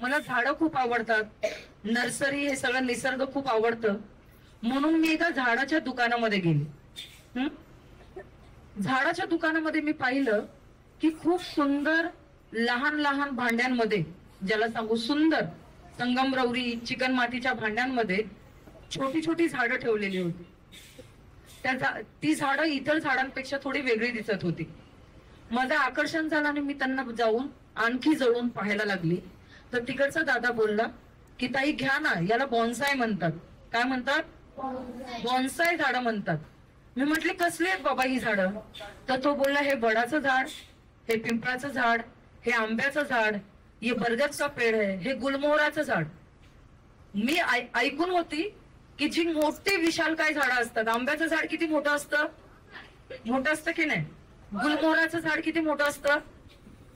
मला झाडं खूप आवडतात, नर्सरी हे सगळं निसर्ग खूप आवडतं. म्हणून मी एका झाडाच्या दुकानामध्ये गेली. झाडाच्या दुकानामध्ये मी पाहिलं की खूप सुंदर लहान लहान भांड्यांमध्ये, ज्याला सांगू सुंदर संगमरवरी चिकन मातीच्या भांड्यांमध्ये छोटी छोटी झाडं ठेवलेली होती. ती झाडं इतर झाडांपेक्षा थोडी वेगळी दिसत होती. माझं आकर्षण झालं आणि मी त्यांना जाऊन आणखी जवळून पाहायला लागली. तर तिकडचा दादा बोलला की ताई घ्या ना, याला बॉन्साय म्हणतात. काय म्हणतात? बॉन्साय झाडं म्हणतात. मी म्हटले कसली आहेत बाबा ही झाडं? तर तो बोलला हे वडाचं झाड, हे पिंपळाचं झाड, हे आंब्याचं झाड, हे बरगदचा पेड़ आहे, हे गुलमोहराचं झाड. मी ऐकून होती की जी मोठी विशाल काय झाडं असतात. आंब्याचं झाड किती मोठं असतं? मोठं असतं की नाही? गुलमोहराचं झाड किती मोठं असतं?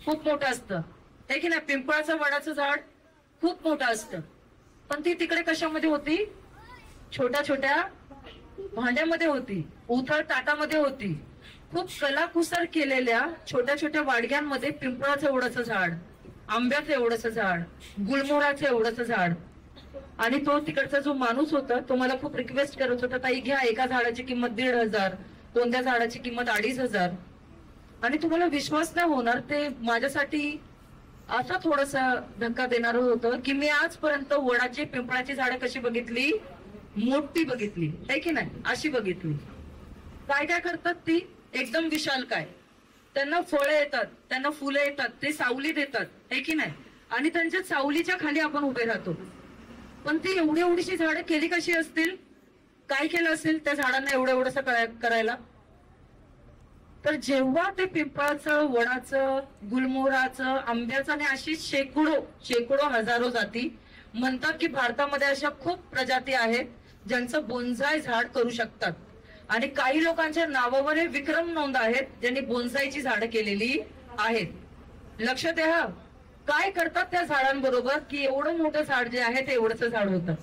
खूप मोठं असतं, हे की नाही? पिंपळाचं वडाचं झाड खूप मोठं असतं. पण ती तिकडे कशामध्ये होती? छोट्या छोट्या भांड्यामध्ये होती, उथळ ताटामध्ये होती. खूप कलाकुसर केलेल्या छोट्या छोट्या वाडग्यांमध्ये पिंपळाचं एवढंच झाड, आंब्याचं एवढंच झाड, गुलमोहराचं एवढंच झाड. आणि तो तिकडचा जो माणूस होता तो मला खूप रिक्वेस्ट करत होता, ताई घ्या, एका झाडाची किंमत 1,500, कोणत्या झाडाची किंमत 2,500. आणि तुम्हाला विश्वास नाही होणार, ते माझ्यासाठी असा थोडासा धक्का देणारं होतं की मी आजपर्यंत वडाची पिंपळाची झाडं कशी बघितली? मोठी बघितली, आहे की नाही? अशी बघितली. काय काय करतात ती? एकदम विशाल काय, त्यांना फळं येतात, त्यांना फुलं येतात, ते सावली देतात, आहे की नाही? आणि त्यांच्या सावलीच्या खाली आपण उभे राहतो. पण ती एवढी एवढीशी झाडं केली कशी असतील? काय केलं असेल त्या झाडांना एवढं एवढंसं करायला? तर जेव्हा ते पिंपळाचं, वडाचं, गुलमोहराचं, आंब्याचं आणि अशी शेकडो हजारो जाती म्हणतात की भारतामध्ये अशा खूप प्रजाती आहेत ज्यांचं बोन्साय झाड करू शकतात. आणि काही लोकांच्या नावावर हे विक्रम नोंद आहेत ज्यांनी बोन्सायची झाडं केलेली आहेत. लक्षात द्या, काय करतात त्या झाडांबरोबर की एवढं मोठं झाड जे आहे ते एवढंच झाड होतं.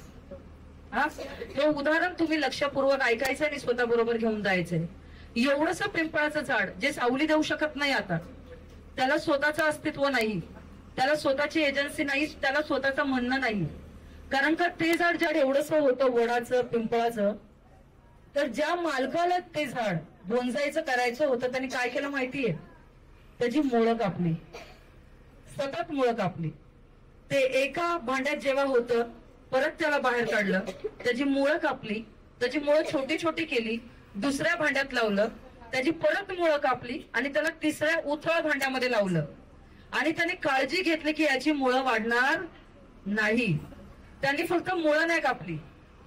हे उदाहरण तुम्ही लक्षपूर्वक ऐकायचं आणि स्वतः बरोबर घेऊन जायचंय. एवढंच पिंपळाचं झाड जे सावली देऊ शकत नाही, आता त्याला स्वतःचं अस्तित्व नाही, त्याला स्वतःची एजन्सी नाही, त्याला स्वतःचं म्हणणं नाही. कारण का ते झाड एवढंच होतं वडाचं, पिंपळाचं, तर ज्या मालकाला ते झाड बोन्सायचं करायचं होतं त्यांनी काय केलं माहितीये? त्याची मुळं कापली, सतत मुळं कापली. ते एका भांड्यात जेव्हा होतं परत त्याला बाहेर काढलं, त्याची मुळं कापली, त्याची मुळं छोटी छोटी केली, दुसऱ्या भांड्यात लावलं, त्याची परत मुळं कापली आणि त्याला तिसऱ्या उथळ भांड्यामध्ये लावलं. आणि त्याने काळजी घेतली की याची मुळं वाढणार नाही. त्यांनी फक्त मुळं नाही कापली,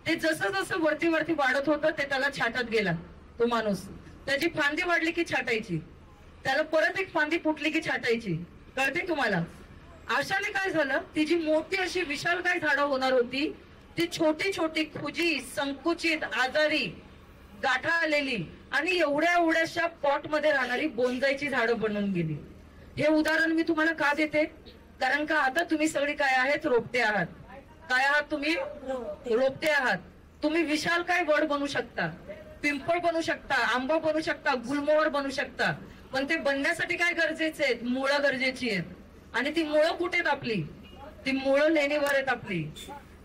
ते जसं जसं वरती वरती वाढत होतं ते त्याला छाटत गेला तो माणूस. त्याची फांदी वाढली की छाटायची, त्याला परत एक फांदी फुटली की छाटायची. कळते तुम्हाला? अशाने काय झालं, ती जी मोठी अशी विशाल काय झाडं होणार होती ती छोटी छोटी, खुजी, संकुचित, आजारी, गाठा आलेली आणि एवढ्या एवढ्याशा पॉट मध्ये राहणारी बोन्सायची झाडं बनून गेली. हे उदाहरण मी तुम्हाला का देते? कारण का आता तुम्ही सगळी काय आहेत? रोपटे आहात. काय आहात तुम्ही? रोपटे आहात. तुम्ही विशाल काय वड बनू शकता, पिंपळ बनू शकता, आंबा बनू शकता, गुलमोहर बनू शकता. पण ते बनण्यासाठी काय गरजेचे आहेत? मुळं गरजेची आहेत. आणि ती मुळं कुठे आहेत आपली? ती मुळं लेणीवर आहेत आपली.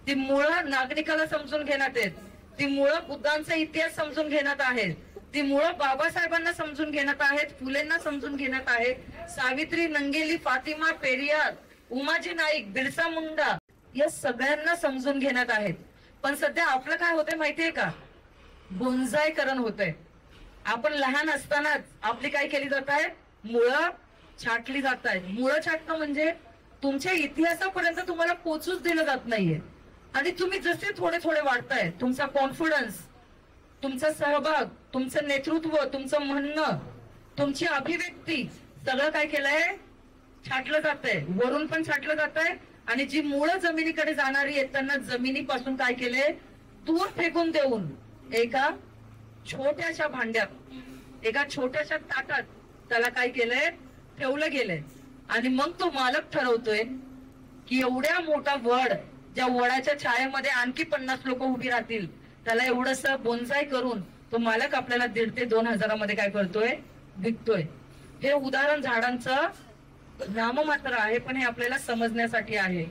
ती मुळं नागरिकाला समजून घेण्यात आहेत. ती मुळं बुद्धांचा इतिहास समजून घेण्यात आहेत. ती मुळं बाबासाहेबांना समजून घेण्यात आहेत, फुलेंना समजून घेण्यात आहेत, सावित्री, नंगेली, फातिमा, पेरियार, उमाजी नाईक, बिरसा मुंडा या सगळ्यांना समजून घेण्यात आहेत. पण सध्या आपलं काय होतंय माहितीये का? बोन्सायकरण होतंय. आपण लहान असतानाच आपली काय केली जात आहे? मुळं छाटली जात आहेत. मुळं छाटणं म्हणजे तुमच्या इतिहासापर्यंत तुम्हाला पोचूच दिलं जात नाहीये. आणि तुम्ही जसे थोडे थोडे वाढताय, तुमचा कॉन्फिडन्स, तुमचा सहभाग, तुमचं नेतृत्व, तुमचं म्हणणं, तुमची अभिव्यक्ती सगळं काय केलंय? छाटलं जातंय. वरून पण छाटलं जातंय. आणि जी मुळं जमिनीकडे जाणारी आहेत त्यांना जमिनीपासून काय केलंय? दूर फेकून देऊन एका छोट्याशा भांड्यात, एका छोट्याशा ताटात त्याला काय केलंय? ठेवलं गेलंय. आणि मग तो मालक ठरवतोय की एवढ्या मोठा वड, ज्या वडाच्या छायेमध्ये आणखी 50 लोक उभी राहतील, त्याला एवढंस बोन्साय करून तो मालक आपल्याला 1,500 ते 2,000 मध्ये काय करतोय? विकतोय. हे उदाहरण झाडांचं नाममात्र आहे, पण हे आपल्याला समजण्यासाठी आहे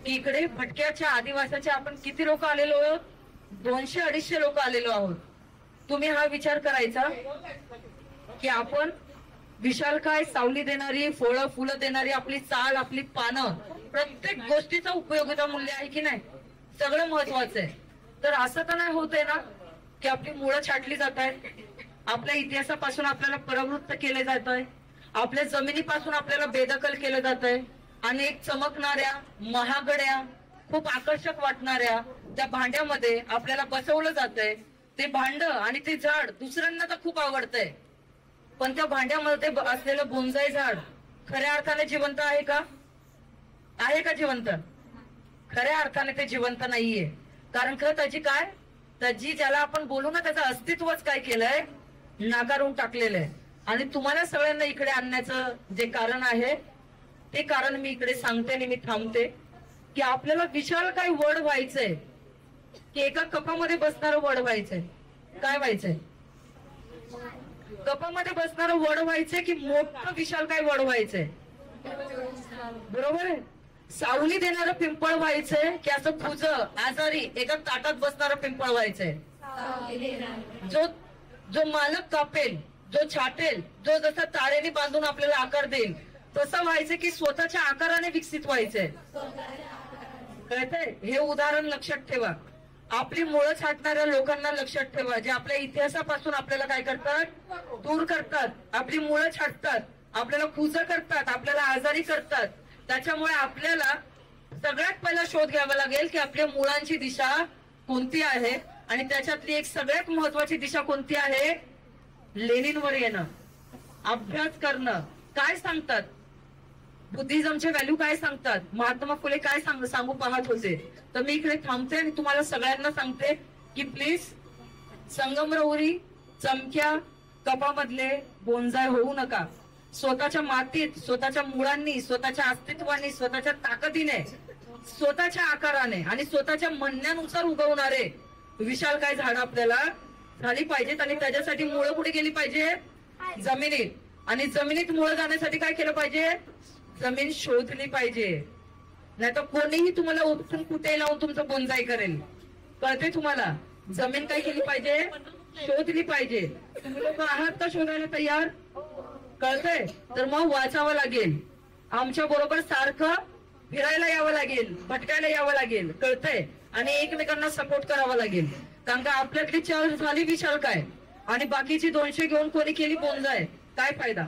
की इकडे भटक्याच्या आदिवासाचे आपण किती लोक आलेलो आहोत? 200-250 लोक आलेलो आहोत. तुम्ही हा विचार करायचा की आपण विशालकाय सावली देणारी, फळं फुलं देणारी आपली चाल, आपली पानं, प्रत्येक गोष्टीचा उपयोगिता मूल्य आहे की नाही? सगळं महत्वाचं आहे. तर असं तर नाही होत आहे ना की आपली मुळं छाटली जात आहेत, आपल्या इतिहासापासून आपल्याला परावृत्त केले जात आहे, आपल्या जमिनीपासून आपल्याला बेदखल केलं जात आहे. अनेक चमकणाऱ्या, महागड्या, खूप आकर्षक वाटणाऱ्या त्या भांड्यामध्ये आपल्याला बसवलं जात आहे. ते भांड आणि ते झाड दुसऱ्यांना तर खूप आवडतंय, पण त्या भांड्यामध्ये असलेलं बोंजाई झाड खऱ्या अर्थाने जिवंत आहे का? आहे का जिवंत? खऱ्या अर्थाने ते जिवंत नाहीये. कारण खरं त्याची काय, त्याची ज्याला आपण बोलू ना, त्याचं अस्तित्वच काय केलंय, नाकारून टाकलेलं आहे. आणि तुम्हाला सगळ्यांना इकडे आणण्याचं जे कारण आहे ते कारण मी इकडे सांगते आणि मी थांबते की आपल्याला विशाल काय वड व्हायचंय, की एका कपामध्ये बसणारं वड व्हायचंय. काय व्हायचंय? कपामध्ये बसणारं वड व्हायचंय की मोठं विशाल काय वड व्हायचंय? बरोबर आहे. सावली देणारं पिंपळ व्हायचंय की असं खुज आजारी एका ताटात बसणारं पिंपळ व्हायचंय? जो जो मालक कापेल, जो छाटेल, जो जसा तारेने बांधून आपल्याला आकार देईल तसं व्हायचं की स्वतःच्या आकाराने विकसित व्हायचंय? कळतंय? हे उदाहरण लक्षात ठेवा. आपली मुळं छाटणाऱ्या लोकांना लक्षात ठेवा, जे आपल्या इतिहासापासून आपल्याला काय करतात, दूर करतात, आपली मुळं छाटतात, आपल्याला खुज करतात, आपल्याला आजारी करतात. त्याच्यामुळे आपल्याला सगळ्यात पहिला शोध घ्यावा लागेल की आपल्या मुळांची दिशा कोणती आहे. आणि त्याच्यातली एक सगळ्यात महत्वाची दिशा कोणती आहे? लेनिनवर येणं, अभ्यास करणं. काय सांगतात बुद्धिझमचे व्हॅल्यू, काय सांगतात महात्मा फुले, काय सांगू पाहत होते. तर मी इकडे थांबते आणि तुम्हाला सगळ्यांना सांगते की प्लीज संगमरवरी, चमक्या, कपामधले बोंजाय होऊ नका. स्वतःच्या मातीत, स्वतःच्या मुळांनी, स्वतःच्या अस्तित्वाने, स्वतःच्या ताकदीने, स्वतःच्या आकाराने आणि स्वतःच्या म्हणण्यानुसार उगवणारे विशाल काय झाड आपल्याला झाली पाहिजेत. आणि त्याच्यासाठी मुळं कुठे गेली पाहिजे? जमिनीत. आणि जमिनीत मुळं जाण्यासाठी काय केलं पाहिजे? जमीन शोधली पाहिजे. नाही तर कोणीही तुम्हाला उपटून कुठे लावून तुमचं बोंजाई करेल. कळते तुम्हाला? जमीन काय केली पाहिजे? शोधली पाहिजे. तुम्ही लोक आहात का शोधायला तयार? कळतंय? तर मग वाचावं लागेल, आमच्या बरोबर सारखं फिरायला यावं लागेल, भटकायला यावं लागेल. कळतंय? आणि एकमेकांना सपोर्ट करावा लागेल. कारण का आपल्यातली 4 झाली विशाल काय आणि बाकीची 200 घेऊन कोणी केली बोंजाय, काय फायदा?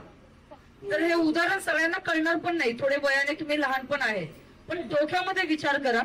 तर हे उदाहरण सगळ्यांना कळणार पण नाही, थोडे वयाने तुम्ही लहान पण आहे, पण डोक्यामध्ये विचार करा.